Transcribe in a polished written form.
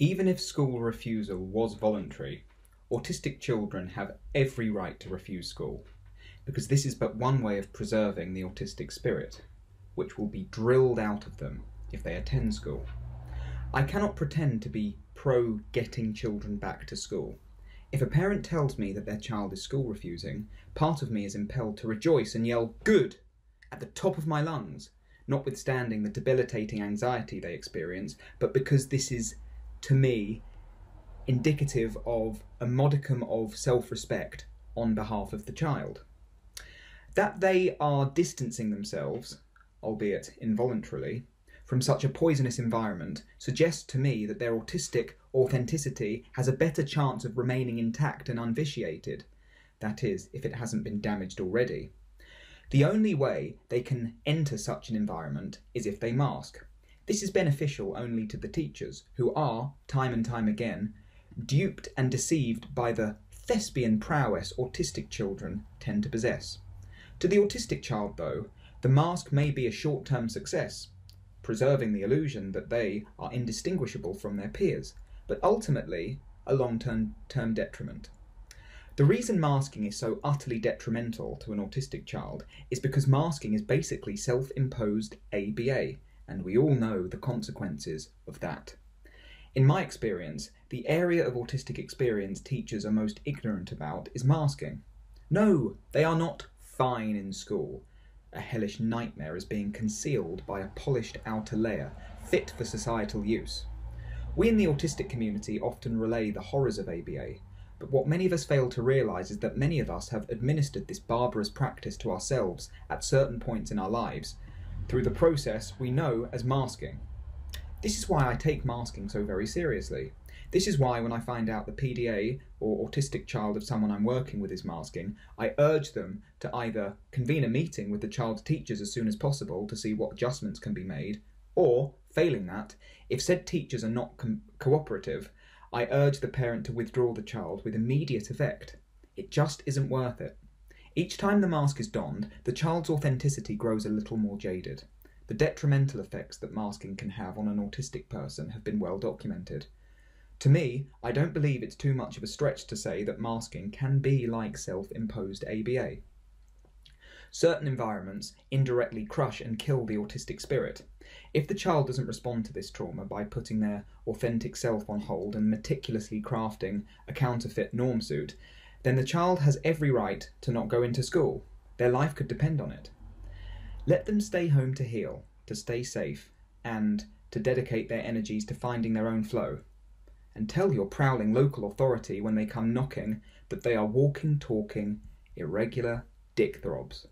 Even if school refusal was voluntary, autistic children have every right to refuse school, because this is but one way of preserving the autistic spirit, which will be drilled out of them if they attend school. I cannot pretend to be pro getting children back to school. If a parent tells me that their child is school refusing, part of me is impelled to rejoice and yell "good" at the top of my lungs, notwithstanding the debilitating anxiety they experience, but because this is, to me, indicative of a modicum of self-respect on behalf of the child. That they are distancing themselves, albeit involuntarily, from such a poisonous environment suggests to me that their autistic authenticity has a better chance of remaining intact and unvitiated. That is, if it hasn't been damaged already. The only way they can enter such an environment is if they mask. This is beneficial only to the teachers, who are, time and time again, duped and deceived by the thespian prowess autistic children tend to possess. To the autistic child, though, the mask may be a short-term success, preserving the illusion that they are indistinguishable from their peers, but ultimately a long-term detriment. The reason masking is so utterly detrimental to an autistic child is because masking is basically self-imposed ABA, and we all know the consequences of that. In my experience, the area of autistic experience teachers are most ignorant about is masking. No, they are not fine in school. A hellish nightmare is being concealed by a polished outer layer, fit for societal use. We in the autistic community often relay the horrors of ABA, but what many of us fail to realise is that many of us have administered this barbarous practice to ourselves at certain points in our lives, through the process we know as masking. This is why I take masking so very seriously. This is why when I find out the PDA or autistic child of someone I'm working with is masking, I urge them to either convene a meeting with the child's teachers as soon as possible to see what adjustments can be made, or, failing that, if said teachers are not cooperative, I urge the parent to withdraw the child with immediate effect. It just isn't worth it. Each time the mask is donned, the child's authenticity grows a little more jaded. The detrimental effects that masking can have on an autistic person have been well documented. To me, I don't believe it's too much of a stretch to say that masking can be like self-imposed ABA. Certain environments indirectly crush and kill the autistic spirit. If the child doesn't respond to this trauma by putting their authentic self on hold and meticulously crafting a counterfeit norm suit, then the child has every right to not go into school. Their life could depend on it. Let them stay home to heal, to stay safe, and to dedicate their energies to finding their own flow. And tell your prowling local authority when they come knocking that they are walking, talking, irregular dick throbs.